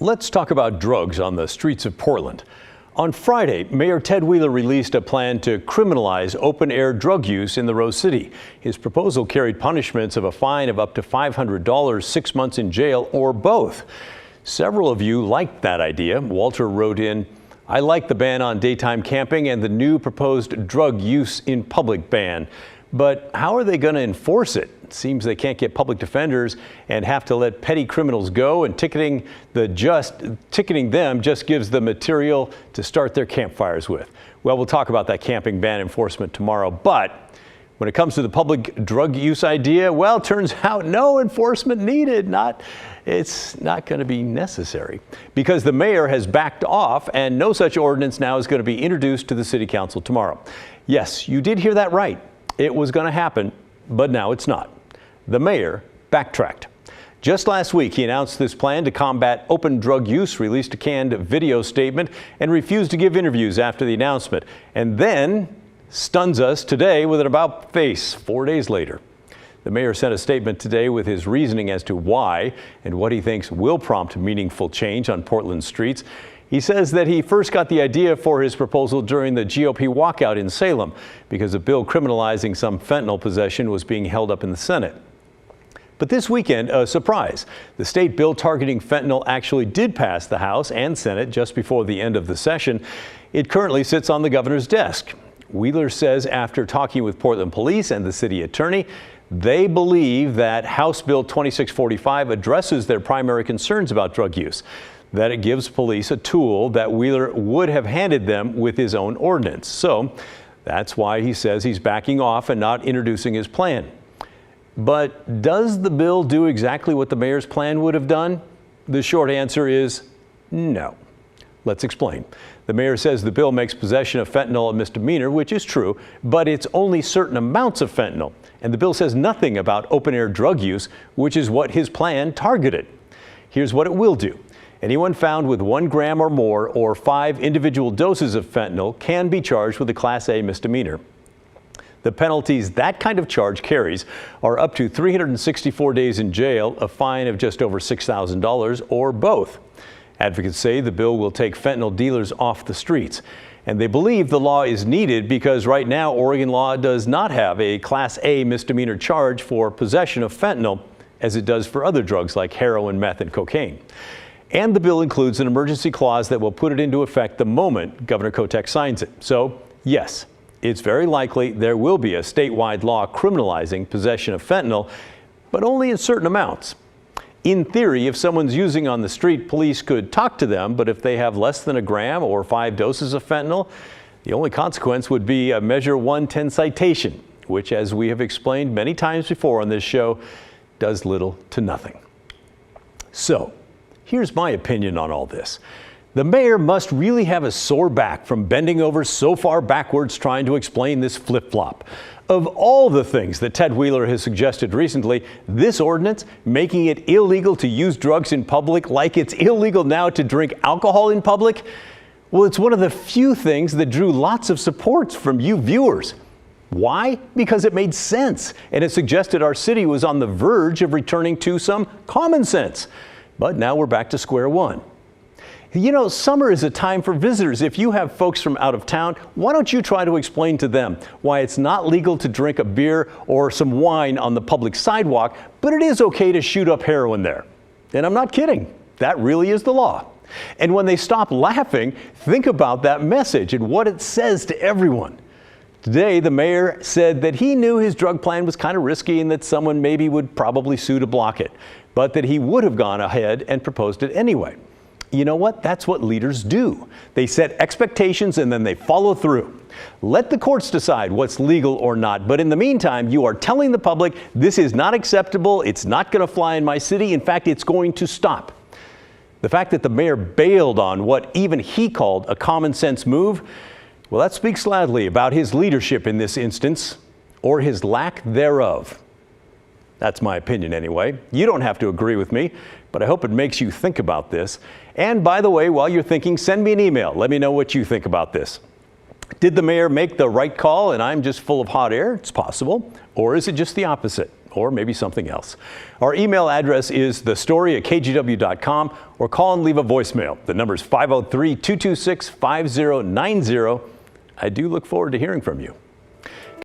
Let's talk about drugs on the streets of Portland. On Friday, Mayor Ted Wheeler released a plan to criminalize open-air drug use in the Rose City. His proposal carried punishments of a fine of up to $500, 6 months in jail, or both. Several of you liked that idea. Walter wrote in, "I like the ban on daytime camping and the new proposed drug use in public ban. But how are they going to enforce it? It seems they can't get public defenders and have to let petty criminals go, and ticketing them just gives the material to start their campfires with." Well, we'll talk about that camping ban enforcement tomorrow. But when it comes to the public drug use idea, well, turns out no enforcement needed. It's not going to be necessary because the mayor has backed off, and no such ordinance now is going to be introduced to the city council tomorrow. Yes, you did hear that right. It was going to happen, but now it's not. The mayor backtracked. Just last week, he announced this plan to combat open drug use, released a canned video statement, and refused to give interviews after the announcement, and then stuns us today with an about-face 4 days later. The mayor sent a statement today with his reasoning as to why and what he thinks will prompt meaningful change on Portland's streets. He says that he first got the idea for his proposal during the GOP walkout in Salem because a bill criminalizing some fentanyl possession was being held up in the Senate. But this weekend, a surprise. The state bill targeting fentanyl actually did pass the House and Senate just before the end of the session. It currently sits on the governor's desk. Wheeler says after talking with Portland police and the city attorney, they believe that House Bill 2645 addresses their primary concerns about drug use, that it gives police a tool that Wheeler would have handed them with his own ordinance. So that's why he says he's backing off and not introducing his plan. But does the bill do exactly what the mayor's plan would have done? The short answer is no. Let's explain. The mayor says the bill makes possession of fentanyl a misdemeanor, which is true, but it's only certain amounts of fentanyl. And the bill says nothing about open-air drug use, which is what his plan targeted. Here's what it will do. Anyone found with 1 gram or more or 5 individual doses of fentanyl can be charged with a Class A misdemeanor. The penalties that kind of charge carries are up to 364 days in jail, a fine of just over $6,000, or both. Advocates say the bill will take fentanyl dealers off the streets, and they believe the law is needed because right now Oregon law does not have a Class A misdemeanor charge for possession of fentanyl as it does for other drugs like heroin, meth, and cocaine. And the bill includes an emergency clause that will put it into effect the moment Governor Kotek signs it. So, yes, it's very likely there will be a statewide law criminalizing possession of fentanyl, but only in certain amounts. In theory, if someone's using on the street, police could talk to them, but if they have less than 1 gram or 5 doses of fentanyl, the only consequence would be a Measure 110 citation, which, as we have explained many times before on this show, does little to nothing. So, here's my opinion on all this. The mayor must really have a sore back from bending over so far backwards trying to explain this flip-flop. Of all the things that Ted Wheeler has suggested recently, this ordinance making it illegal to use drugs in public like it's illegal now to drink alcohol in public, well, it's one of the few things that drew lots of support from you viewers. Why? Because it made sense, and it suggested our city was on the verge of returning to some common sense. But now we're back to square one. You know, summer is a time for visitors. If you have folks from out of town, why don't you try to explain to them why it's not legal to drink a beer or some wine on the public sidewalk, but it is okay to shoot up heroin there. And I'm not kidding. That really is the law. And when they stop laughing, think about that message and what it says to everyone. Today, the mayor said that he knew his drug plan was kind of risky and that someone maybe would probably sue to block it, but that he would have gone ahead and proposed it anyway. You know what? That's what leaders do. They set expectations and then they follow through. Let the courts decide what's legal or not. But in the meantime, you are telling the public this is not acceptable. It's not going to fly in my city. In fact, it's going to stop. The fact that the mayor bailed on what even he called a common sense move, well, that speaks loudly about his leadership in this instance, or his lack thereof. That's my opinion anyway. You don't have to agree with me, but I hope it makes you think about this. And by the way, while you're thinking, send me an email. Let me know what you think about this. Did the mayor make the right call and I'm just full of hot air? It's possible. Or is it just the opposite? or maybe something else. Our email address is thestory@kgw.com, or call and leave a voicemail. The number is 503-226-5090. I do look forward to hearing from you.